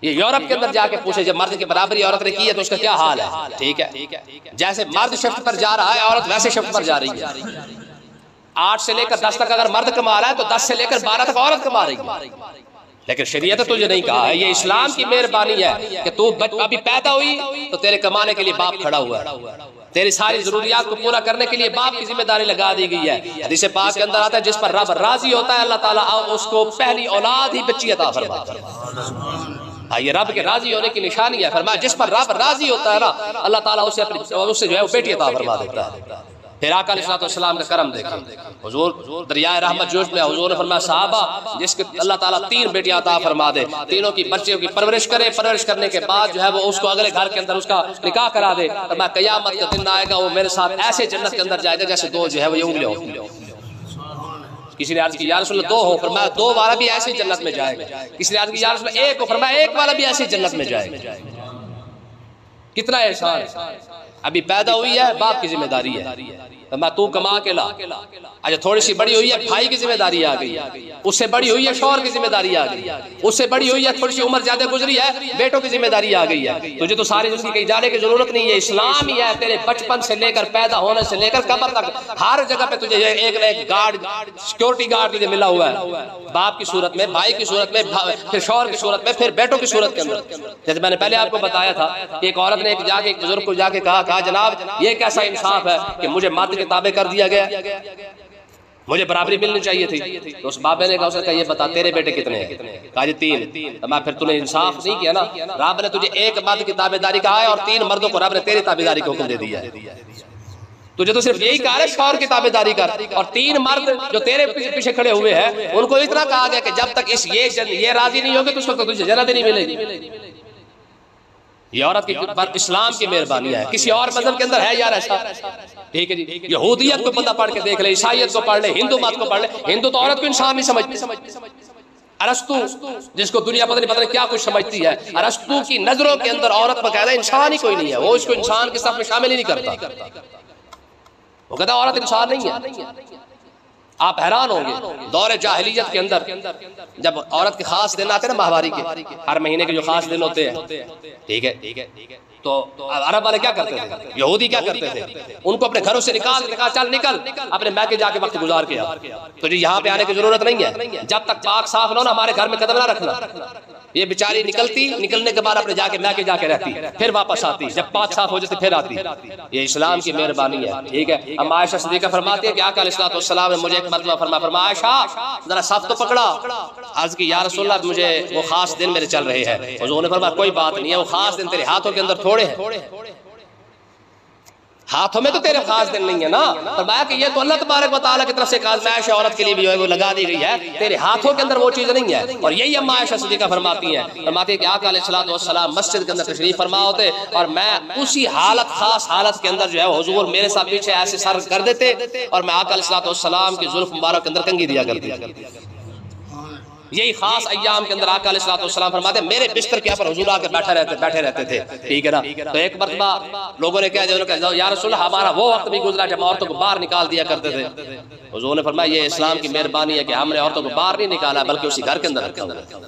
Speaker 1: یہ یورپ کے اندر جا کے پوچھے جب مرد کی برابری عورت نے کی ہے تو اس کا کیا حال ہے. ٹھیک ہے, جیسے مرد شفٹ پر جا رہا ہے عورت ویسے شفٹ پر جا رہی ہے. 8 سے لے کر 10 تک اگر مرد کما رہا ہے تو 10 سے لے کر 12 تک عورت کما رہی ہے. لیکن شریعت تجھے نہیں کہا ہے, یہ اسلام کی مہربانی ہے کہ تو ابھی پیدا ہوئی تو تیرے کمانے کے لیے باپ کھڑا ہوا ہے, تیری ساری ضروریات کو پورا کرنے کے لیے باپ کی ذمہ داری لگا دی گئی ہے. حدیث پاک کے اندر آتا ہے جس پر رب راضی ہوتا ہے اللہ تعالیٰ اس کو پہلی اولاد ہی بچی عطا فرماتا ہے. یہ رب کے راضی ہونے کی نشانی ہے. فرمایا جس پر رب راضی ہوتا ہے نا اللہ تعالیٰ اسے جو ہے وہ بیٹی عطا فرما دیتا ہے. پھر آقا علیہ السلام کا کرم دیکھیں, حضور دریائے رحمت جوش میں حضور نے فرمایا صحابہ جس کے اللہ تعالیٰ 3 بیٹیاں عطا فرما دے, تینوں کی بچیوں کی پرورش کرے, پرورش کرنے کے بعد جو ہے وہ اس کو اگلے گھر کے اندر اس کا نکاح کرا دے, فرمایا قیامت کا دن آئے گا وہ میرے ساتھ ایسے جنت کے اندر جائے گا جیسے 2 جو ہے وہ یہ انگلیاں ہو. کسی نے عرض کی یا رسول اللہ 2 ہو, فرمایا 2 والا بھی ایسے جنت میں جائے گا. کسی نے عرض کی یا رسول اللہ 1 ہو, فرمایا 1 والا بھی ایسے جنت میں جائے گا. کتنا احسان. ابھی پیدا ہوئی ہے باپ کی ذمہ داری ہے, میں تو کما کے لا. اچھا تھوڑی سی بڑی ہوئی ہے بھائی کی ذمہ داری آ گئی, اس سے بڑی ہوئی ہے شوہر کی ذمہ داری آ گئی, اس سے بڑی ہوئی ہے تھوڑی سی عمر زیادہ گزری ہے بیٹوں کی ذمہ داری آ گئی ہے. تجھے تو ساری زندگی کہیں جانے کی ضرورت نہیں ہے, اسلام ہی ہے تیرے بچپن سے لے کر پیدا ہونے سے لے کر قبر تک ہر جگہ پہ تجھے ایک نہ ایک گارڈ, سیکورٹی گارڈ تجھے ملا ہوا ہے, باپ کی صورت میں, بھائی کی صورت میں, پھر شوہر کی صورت میں, پھر بیٹوں کی صورت کے اندر. جیسے میں نے پہلے آپ کو بتایا تھا کہ ایک عورت نے ایک بزرگ کو جا کے کہا جناب یہ کیسا انصاف ہے کہ مجھے مرد کے تابع کر دیا گیا, مجھے برابری ملنی چاہیے تھی. تو اس بابے نے کہا یہ بتا تیرے بیٹے کتنے ہیں, کہا جی 3. میں پھر تُو نے انصاف نہیں کیا نا, رب نے تجھے 1 مرد کی تابع داری کہا ہے اور 3 مردوں کو رب نے تیری تابع داری کا حکم دے دیا ہے. تجھے تو صرف یہی کہا ہے شوہر کی تابع داری کر, اور 3 مرد جو تیرے پیچھے کھڑے ہوئے ہیں ان کو اتنا کہا گیا کہ جب تک یہ راضی نہیں ہوگی تو اس وقت تجھے جنت نہیں ملے گی. یہ عورت کی اسلام کی مہربانی ہے, کسی اور مذہب کے اندر ہے یار ایسا. ٹھیک ہے جی, یہودیت کو بندہ پڑھ کے دیکھ لے, عیسائیت کو پڑھ لے, ہندو مت کو پڑھ لے, ہندو تو عورت کو انسان نہیں سمجھتے. ارسطو جس کو دنیا پتہ نہیں کیا کچھ سمجھتی ہے, ارسطو کی نظروں کے اندر عورت باقاعدہ انسان ہی کوئی نہیں ہے, وہ اس کو انسان کے صف میں شامل ہی نہیں کرتا. وہ کہتا عورت انسان نہیں ہے. آپ حیران ہوں گے دور جاہلیت کے اندر جب عورت کے خاص دن آتے ہیں نا ماہواری کے, ہر مہینے کے جو خاص دن ہوتے ہیں, ٹھیک ہے, تو عرب والے کیا کرتے تھے, یہودی کیا کرتے تھے, ان کو اپنے گھروں سے نکال, چل نکل اپنے میکے جا کے وقت گزار کے آ. تو یہاں پہ آنے کی ضرورت نہیں ہے, جب تک پاک صاف نہ ہو نا ہمارے گھر میں قدم نہ رکھنا. یہ بیچاری نکلنے کے بعد اپنے میکے جا کے رہتی, پھر واپس آتی, جب پاک صاف ہو جاتی پھر آتی. یہ اسلام کی مہربانی ہے. ٹھیک ہے, ہم عائشہ صدیقہ فرماتی ہے کہ آقا علیہ السلام نے مجھے ایک مرتبہ فرمایا عائشہ ذرا صف تو پکڑا. عرض کی یا رسول اللہ مجھے وہ خاص دن میرے چل رہے ہیں. حضور نے فرمایا کوئی بات نہیں ہے, وہ خاص دن تیرے ہاتھوں کے اندر تھوڑے ہیں, ہاتھوں میں تو تیرے خاص دن نہیں ہے نا. فرمایا کہ یہ تو اللہ تبارک و تعالیٰ کی طرف سے آزمائش عورت کے لیے بھی جو ہے وہ لگا دی گئی ہے, تیرے ہاتھوں کے اندر وہ چیز نہیں ہے. اور یہی اما عائشہ صدیقہ فرماتی ہیں کہ آقا علیہ السلام مسجد کے اندر تشریف فرما ہوتے اور میں اسی حالت, خاص حالت کے اندر جو ہے حضور میرے ساتھ پیچھے ایسے سر کر دیتے اور میں آقا علیہ السلام کی زلف مبارک کے اندر کنگھی دیا کرتی. یہی خاص ایام کے اندر آقا علیہ السلام فرماتے ہیں میرے بستر کے اوپر حضور آ کے بیٹھے رہتے تھے. ٹھیک ہے نا. تو ایک مرتبہ لوگوں نے کہا یا رسول اللہ ہمارا وہ وقت بھی گزرا جب عورتوں کو باہر نکال دیا کرتے تھے. حضور نے فرمایا یہ اسلام کی مہربانی ہے کہ ہم نے عورتوں کو باہر نہیں نکالا بلکہ اسی گھر کے اندر رکھا ہوا.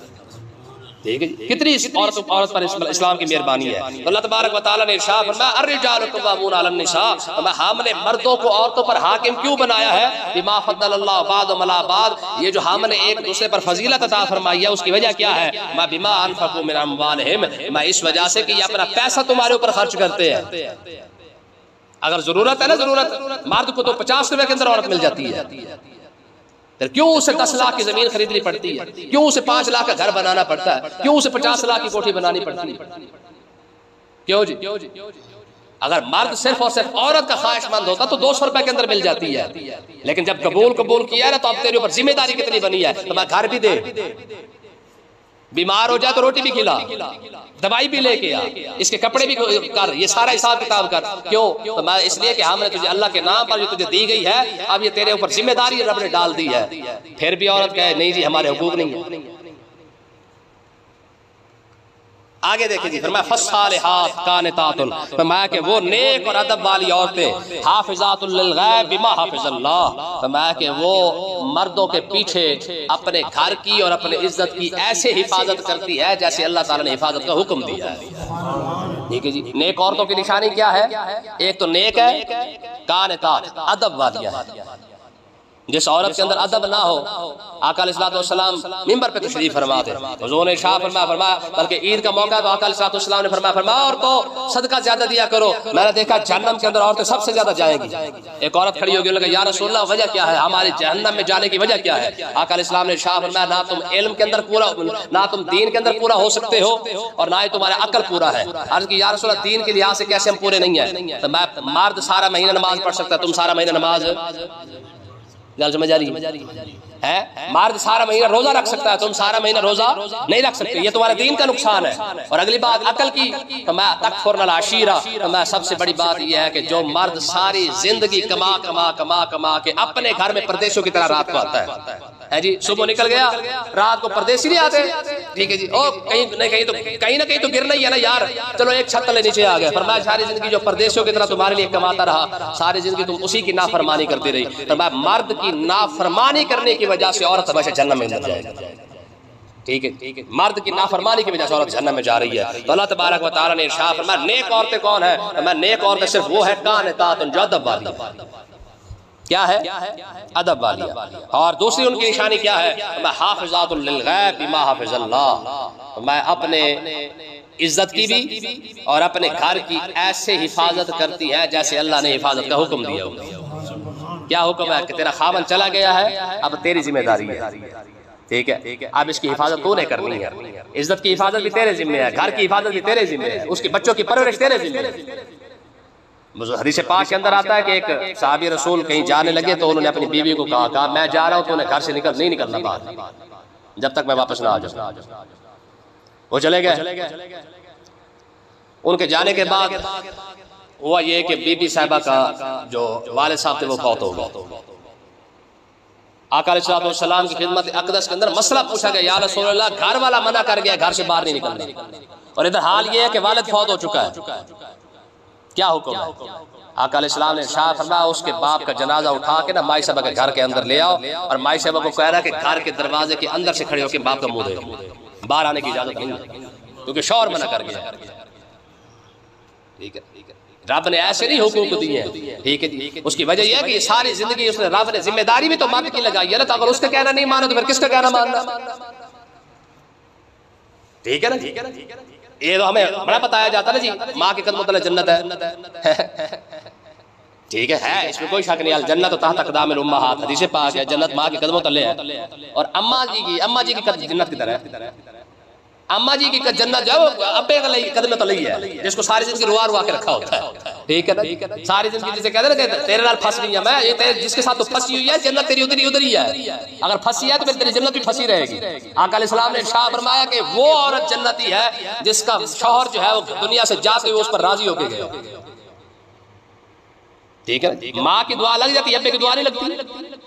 Speaker 1: ٹھیک ہے, کتنی عورت پر اسلام کی مہربانی ہے. تو اللہ تبارک و تعالیٰ نے ارشاد فرمایا الرجال قوامون علی النساء, ہم نے مردوں کو عورتوں پر حاکم کیوں بنایا ہے, بما فضل اللہ بعضهم علی بعض, یہ جو ہم نے ایک دوسرے پر فضیلت عطا فرمائی ہے اس کی وجہ کیا ہے, ما بما انفقوا من اموالهم, میں اس وجہ سے کہ یہ اپنا پیسہ تمہارے اوپر خرچ کرتے ہیں. اگر ضرورت ہے نا, ضرورت مرد کو تو 50 روپے کے اندر عورت مل جاتی ہے, پھر کیوں اسے 10 لاکھ کی زمین خریدنی پڑتی ہے؟ کیوں اسے 5 لاکھ کا گھر بنانا پڑتا ہے؟ کیوں اسے 50 لاکھ کی کوٹھی بنانی پڑتی ہے؟ کیوں جی؟ اگر مرد صرف اور صرف عورت کا خواہش مند ہوتا تو 200 روپے کے اندر مل جاتی ہے، لیکن جب قبول کیا ہے نا تو اب تیرے اوپر ذمہ داری کتنی بنی ہے، تو میں گھر بھی دے، بیمار ہو جائے تو روٹی بھی کھلا، دوائی بھی لے کے آ، اس کے کپڑے بھی کر، یہ سارا حساب کتاب کر۔ کیوں؟ تو میں اس لیے کہ ہم نے تجھے اللہ کے نام پر جو تجھے دی گئی ہے، اب یہ تیرے اوپر ذمہ داری رب نے ڈال دی ہے۔ پھر بھی عورت کہے نہیں جی ہمارے حقوق نہیں ہے۔ آگے دیکھیں جی، فرمایا فالصالحات قانتات، فرمایا کہ وہ نیک اور ادب والی عورتیں حافظات للغیب بما حافظ اللہ، فرمایا کہ وہ مردوں کے پیچھے اپنے گھر کی اور اپنے عزت کی ایسے حفاظت کرتی ہے جیسے اللہ تعالیٰ نے حفاظت کا حکم دیا ہے۔ ٹھیک ہے جی، نیک عورتوں کی نشانی کیا ہے؟ ایک تو نیک ہے، قانتات ادب والی ہے۔ جس عورت کے اندر ادب نہ ہو، آقا علیہ السلام منبر پہ تشریف فرماتے، حضور نے ارشاد فرمایا بلکہ عید کا موقع ہے تو آقا علیہ السلام نے فرمایا عورتوں صدقہ زیادہ دیا کرو، میں نے دیکھا جہنم کے اندر عورتیں سب سے زیادہ جائیں گی۔ ایک عورت کھڑی ہوگی، انہوں نے کہا یا رسول اللہ وجہ کیا ہے، ہماری جہنم میں جانے کی وجہ کیا ہے؟ آقا علیہ السلام نے ارشاد فرمایا نہ تم علم کے اندر پورا، نہ تم دین کے اندر پورا ہو سکتے ہو اور نہ ہی تمہارا عقل پورا ہے۔ عرض کی یا رسول اللہ دین کے لحاظ سے کیسے ہم پورے نہیں ہیں؟ تو میں مرد سارا مہینہ نماز پڑھ سکتا ہے، تم سارا مہینہ نماز گل سمجھ آ رہی ہے؟ مرد سارا مہینہ روزہ رکھ سکتا ہے، تم سارا مہینہ روزہ نہیں رکھ سکتے، یہ تمہارے دین کا نقصان ہے۔ اور اگلی بات عقل کی، میں تکفرن العشیرہ، میں سب سے بڑی بات یہ ہے کہ جو مرد ساری زندگی کما کے اپنے گھر میں پردیسیوں کی طرح رات کو آتا ہے جی، صبح نکل گیا رات کو پردیسی نہیں آتے، ٹھیک ہے جی، او کہیں نہ کہیں تو گرنا ہی ہے نا یار، چلو ایک چھت تلے نیچے آ گئے۔ فرمایا ساری زندگی جو پردیسیوں کی طرح تمہارے لیے کماتا رہا، ساری زندگی تم اسی کی نافرمانی کرتی رہی۔ فرمایا مرد کی نافرمانی کرنے کی وجہ سے عورت ہمیشہ جہنم میں اندر جائے گی۔ ٹھیک ہے، مرد کی نافرمانی کی وجہ سے عورت جہنم میں جا رہی ہے۔ تو اللہ تبارک و تعالیٰ نے ارشاد فرمایا نیک عورتیں کون ہیں؟ فرمایا نیک عورتیں صرف وہ ہے قانتات جو ادب والی، کیا ہے؟ ادب والی۔ اور دوسری ان کی نشانی کیا ہے؟ میں حافظات للغیب بما حافظ اللہ، میں اپنے عزت کی بھی اور اپنے گھر کی ایسے حفاظت کرتی ہے جیسے اللہ نے حفاظت کا حکم دیا ہو۔ کیا حکم ہے؟ کہ تیرا خاوند چلا گیا ہے، اب تیری ذمہ داری ہے، ٹھیک ہے، اب اس کی حفاظت تو نے کرنی ہے، عزت کی حفاظت بھی تیرے ذمہ ہے، گھر کی حفاظت بھی تیرے ذمہ ہے، اس کے بچوں کی پرورش تیرے ذمہ ہے۔ حدیث پاک کے اندر آتا ہے کہ ایک صحابی رسول کہیں جانے لگے تو انہوں نے اپنی بیوی کو کہا میں جا رہا ہوں تو انہیں گھر سے نہیں نکلنا باہر جب تک میں واپس نہ آ جاؤں۔ وہ چلے گئے، ان کے جانے کے بعد ہوا یہ کہ بی بی صاحبہ کا جو والد صاحب تھے وہ فوت ہو گئے۔ آقا علیہ السلام کی خدمت اقدس کے اندر مسئلہ پوچھا گیا یا رسول اللہ گھر والا منع کر گیا گھر سے باہر نہیں نکلنا، اور ادھر حال یہ ہے کہ والد فوت ہو چکا ہے، کیا حکم ہے؟ آقا علیہ السلام نے ارشاد فرمایا اس کے باپ کا جنازہ اٹھا کے نا مائی صاحبہ کے گھر کے اندر لے آؤ، اور مائی صاحبہ کو کہہ رہا کہ گھر کے دروازے کے اندر سے کھڑے ہو کے باپ کا منہ دیکھو، باہر آنے کی اجازت نہیں ہے کیونکہ شوہر منع کر گیا۔ ٹھیک ہے، رب نے ایسے نہیں حقوق دیے ہیں، ٹھیک ہے جی، اس کی وجہ یہ ہے کہ یہ ساری زندگی اس نے رب نے ذمہ داری بھی تو مرد کی لگائی ہے نا، تو اگر اس کا کہنا نہیں مانو تو پھر کس کا کہنا ماننا؟ ٹھیک ہے نا، یہ تو ہمیں بڑا بتایا جاتا ہے نا جی ماں کے قدموں تلے جنت ہے، ٹھیک ہے، اس میں کوئی شک نہیں، الجنت تحت اقدام الامہات، حدیث پاک ہے جنت ماں کے قدموں تلے ہے، اور اماں جی کی جنت کی طرح ہے، اماں جی کی جنت جو ابے قدموں تلے ہے جس کو ساری زندگی روا کے رکھا ہوتا ہے، ٹھیک ہے نا، ساری زندگی جسے کہتے ہیں نا تیرے نال پھنس گئی ہے میں، جس کے ساتھ تو پھنسی ہوئی ہے جنت تیری ادھر ہی ہے، اگر پھنسی ہے تو پھر تیری جنت بھی پھنسی رہے گی۔ آقا علیہ السلام نے ارشاد فرمایا کہ وہ عورت جنتی ہے جس کا شوہر جو ہے وہ دنیا سے جاتے ہوئے اس پر راضی ہو کے گیا، ٹھیک ہے، ماں کی دعا لگ جاتی ہے ابے کی دعا نہیں لگتی۔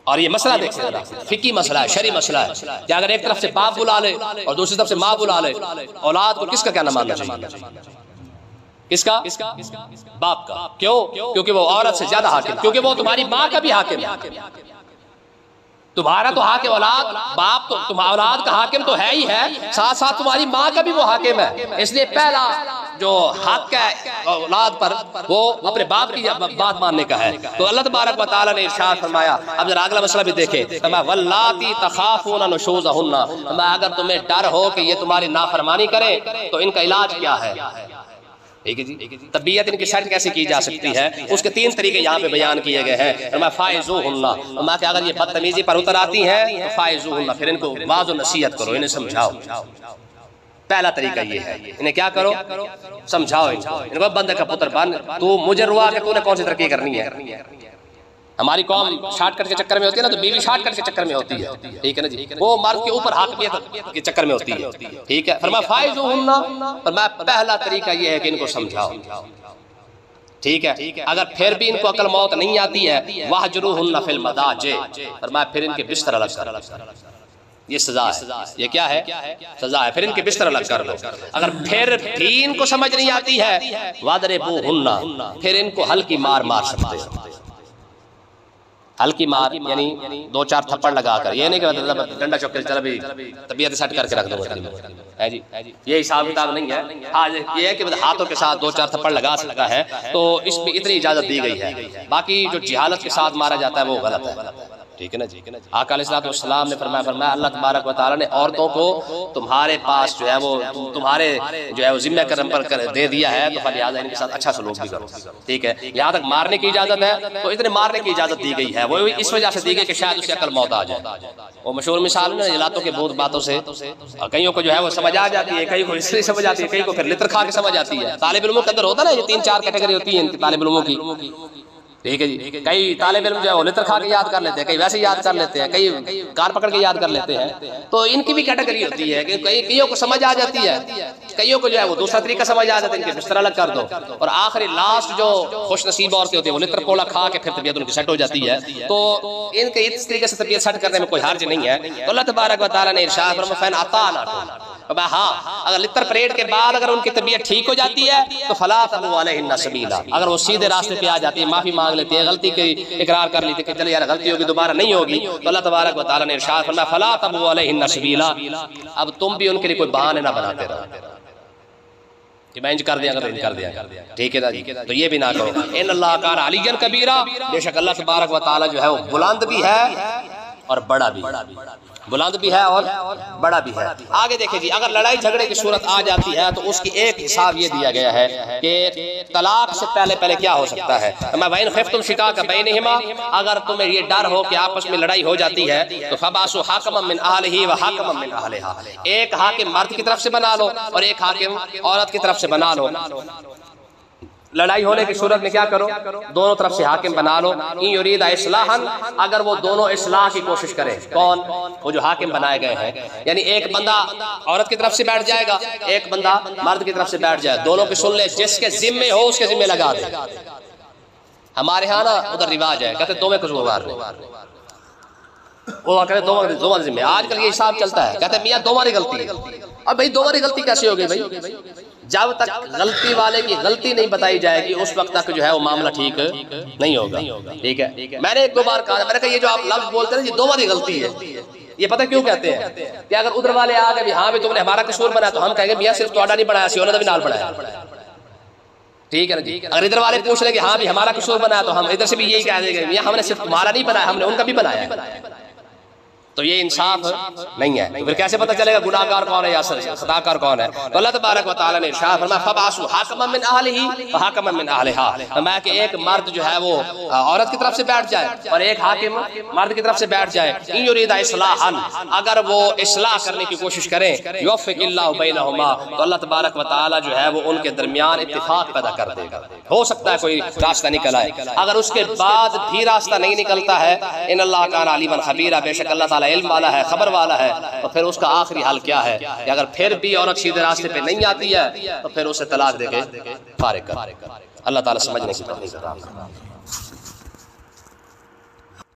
Speaker 1: اور یہ مسئلہ دیکھیں فقہی مسئلہ ہے، شرعی مسئلہ ہے کہ اگر ایک طرف سے باپ بلا لے اور دوسری طرف سے ماں بلا لے، اولاد کو کس کا کہنا ماننا چاہیے؟ کس کا؟ باپ کا۔ کیوں؟ کیونکہ وہ عورت سے زیادہ حاکم، کیونکہ وہ تمہاری ماں کا بھی حاکم ہے، تمہارا تو حاکم اولاد، باپ تو تمہارا اولاد کا حاکم تو ہے ہی ہے، ساتھ ساتھ تمہاری ماں کا بھی وہ حاکم ہے، اس لیے پہلا جو حق ہے اولاد پر وہ اپنے باپ کی بات ماننے کا ہے۔ تو اللہ تبارک و تعالیٰ نے ارشاد فرمایا، اب ذرا اگلا مسئلہ بھی دیکھیں، واللاتی تخافون نشوزہن، اگر تمہیں ڈر ہو کہ یہ تمہاری نافرمانی کرے تو ان کا علاج کیا ہے؟ ٹھیک ہے جی. طبیعت ان کی سیٹ کیسے کی جا سکتی ہے اس کے 3 طریقے یہاں پہ بیان کیے گئے ہیں. فرمایا فائزوہن، فرمایا کہ اگر یہ بدتمیزی پر اتر آتی ہیں تو فائزوہن، پھر ان کو واعظ و نصیحت کرو، انہیں سمجھاؤ. پہلا طریقہ یہ ہے، انہیں کیا کرو؟ سمجھاؤ. ان کو بندے کا پتر بن، تو مجھے روا کہ تو نے کون سی ترقی کرنی ہے. ہماری قوم شارٹ کٹ کے چکر میں ہوتی ہے نا، تو بیوی شارٹ کٹ کے چکر میں ہوتی ہے. ٹھیک ہے نا جی، وہ مرد کے اوپر حاکمیت کے چکر میں ہوتی ہے. ٹھیک ہے. فرمایا فائزوہن، فرمایا پہلا طریقہ یہ ہے کہ ان کو سمجھاؤ. ٹھیک ہے. اگر پھر بھی ان کو عقل موت نہیں آتی ہے، وَاہْجُرُوهُنَّ فِي الْمَضَاجِعِ، فرمایا پھر ان کے بستر الگ کر. یہ سزا ہے. یہ کیا ہے؟ سزا ہے. پھر ان کے بستر الگ کر دو. اگر پھر بھی ان کو سمجھ نہیں آتی ہے، وَاضْرِبُوهُنَّ، پھر ان کو ہلکی مار مار سکتے ہیں. ہلکی مار یعنی 2-4 تھپڑ لگا کر، یہ نہیں کہ مطلب ڈنڈا چوک کے چل بھی طبیعت سیٹ کر کے رکھ دو ہے جی. یہ حساب کتاب نہیں ہے. ہاں یہ ہے کہ ہاتھوں کے ساتھ 2-4 تھپڑ لگا سکتا ہے، تو اس میں اتنی اجازت دی گئی ہے. باقی جو جہالت کے ساتھ مارا جاتا ہے وہ غلط ہے. ٹھیک ہے نا جی. آقا علیہ السلام نے فرمایا اللہ تبارک و تعالیٰ نے عورتوں کو تمہارے پاس جو ہے وہ تمہارے جو ہے وہ ذمہ کرم پر دے دیا ہے، تو لہٰذا ان کے ساتھ اچھا سلوک بھی کرو. ٹھیک ہے. یہاں تک مارنے کی اجازت ہے تو اتنے مارنے کی اجازت دی گئی ہے، وہ اس وجہ سے دی گئی کہ شاید اسے عقل موت آ جائے. وہ مشہور مثال ہے لاتوں کے بہت باتوں سے کئیوں کو جو ہے وہ سمجھ آ جاتی ہے، کئی کو اس لیے سمجھ آتی ہے، کئی کو پھر لطر کھا کے سمجھ آتی ہے. طالب علموں کے اندر ہوتا ہے نا، یہ 3-4 کیٹیگری ہوتی ہیں طالب علموں کی. ٹھیک ہے جی. کئی طالب علم جو ہے وہ لطر کھا کے یاد کر لیتے ہیں، کئی ویسے یاد کر لیتے ہیں، کئی کار پکڑ کے یاد کر لیتے ہیں. تو ان کی بھی کیٹیگری ہوتی ہے کہ کئیوں کو سمجھ آ جاتی ہے، کئیوں کو جو ہے وہ دوسرا طریقہ سمجھ آ جاتا ہے، ان کے بستر الگ کر دو. اور آخری لاسٹ جو خوش نصیب عورتیں ہوتی ہیں وہ لطر کولا کھا کے پھر طبیعت ان کی سیٹ ہو جاتی ہے. تو ان کے اس طریقے سے طبیعت سیٹ کرنے میں کوئی حرج نہیں ہے. تو اللہ تبارک و تعالیٰ نے ارشاد فرمایا فَإِنْ أَطَاعْنَكُمْ، ہاں اگر لطر پریڈ کے بعد اگر ان کی طبیعت ٹھیک ہو جاتی ہے تو فَلَا تَبْغُوا عَلَيْهِنَّ سَبِيلًا، اگر وہ سیدھے راستے پہ آ جاتی ہے، معافی مانگ لیتی ہے، غلطی کی اقرار کر لیتی ہے کہ چلے یار غلطی ہوگی دوبارہ نہیں ہوگی، تو اللہ تبارک و تعالیٰ نے ارشاد فرمایا فَلَا تَبْغُوا عَلَيْهِنَّ سَبِيلًا، اب تم بھی ان کے لیے کوئی بہانے نہ بناتے رہو کہ میں انج کر دیا اگر انج کر دیا. ٹھیک ہے نا جی. تو یہ بھی نہ کرو. ان اللہ کان علیٰ کبیرہ، بے شک اللہ تبارک و تعالیٰ جو ہے وہ بلند بھی ہے اور بڑا بھی ہے. بلند بھی ہے اور بڑا بھی ہے. آگے دیکھیں جی، اگر لڑائی جھگڑے کی صورت آ جاتی ہے تو اس کی ایک حساب یہ دیا گیا ہے کہ طلاق سے پہلے کیا ہو سکتا ہے. وَإِنْ خِفْتُمْ شِقَاقَ بَيْنِهِمَا، اگر تمہیں یہ ڈر ہو کہ آپس میں لڑائی ہو جاتی ہے تو فَبَعْثُوا حَاكَمًا مِنْ أَهْلِهِ وَحَاكَمًا مِنْ أَهْلِهَا، ایک حاکم مرد کی طرف سے بنا لو اور ایک حاکم عورت کی طرف سے بنا لو. لڑائی ہونے کی صورت میں کیا کرو؟ دونوں طرف سے حاکم بنا لو. ان یرید اصلاحا، اگر وہ دونوں اصلاح کی کوشش کریں. کون؟ وہ جو حاکم بنائے گئے ہیں. یعنی ایک بندہ عورت کی طرف سے بیٹھ جائے گا، ایک بندہ مرد کی طرف سے بیٹھ جائے، دونوں کی سن لے، جس کے ذمے ہو اس کے ذمے لگا دے. ہمارے ہاں نا ادھر رواج ہے، کہتے دو میں قصوروار نے، وہ کہتے دو ذمے. آج کل یہ حساب چلتا ہے، کہتے میاں دو ہماری غلطی ہے. اب بھائی دو ہماری غلطی کیسے ہوگی بھائی؟ جب تک غلطی والے کی غلطی نہیں بتائی جائے گی اس وقت تک جو ہے وہ معاملہ ٹھیک نہیں ہوگا. ٹھیک ہے. میں نے ایک دو بار کہا، میں نے کہا یہ جو آپ لفظ بولتے ہیں یہ دو ہماری غلطی ہے، یہ پتہ کیوں کہتے ہیں کہ اگر ادھر والے آ گئے ہاں بھی تم نے ہمارا قصور بنایا تو ہم کہیں گے میاں صرف تو نہیں بنایا سی انہوں نے بھی نال بنایا. ٹھیک ہے نا جی. اگر ادھر والے پوچھ لیں کہ ہاں بھی ہمارا قصور بنایا تو ہم ادھر سے بھی یہی کہہ دیں گے میاں ہم نے صرف تمہارا نہیں بنایا، ہم نے ان کا بھی بنایا. تو یہ انصاف نہیں ہے. پھر کیسے پتہ چلے گا گناہگار کون ہے یا خطاکار کون ہے؟ تو اللہ تبارک و تعالیٰ نے ارشاد فرمایا فَبَعْثُوا حَاكَمًا مِنْ أَهْلِهِ وَحَاكَمًا مِنْ أَهْلِهَا، فرمایا کہ ایک مرد جو ہے وہ عورت کی طرف سے بیٹھ جائے اور ایک حاکم مرد کی طرف سے بیٹھ جائے. ان یرید اصلاحا، اگر وہ اصلاح کرنے کی کوشش کریں، یوفق اللہ بینہما، تو اللہ تبارک و تعالیٰ جو ہے وہ ان کے درمیان اتفاق پیدا کر دے گا. ہو سکتا ہے کوئی راستہ نکل آئے. اگر اس کے بعد بھی راستہ نہیں نکلتا ہے، ان اللہ کان علیما خبیرا، بے شک اللہ تعالیٰ علم والا ہے، خبر والا ہے، تو پھر اس کا آخری حل کیا ہے کہ اگر پھر بھی عورت سیدھے راستے پہ نہیں آتی ہے تو پھر اسے طلاق دے کے فارغ کر. اللہ تعالیٰ سمجھنے کی توفیق عطا فرمائے.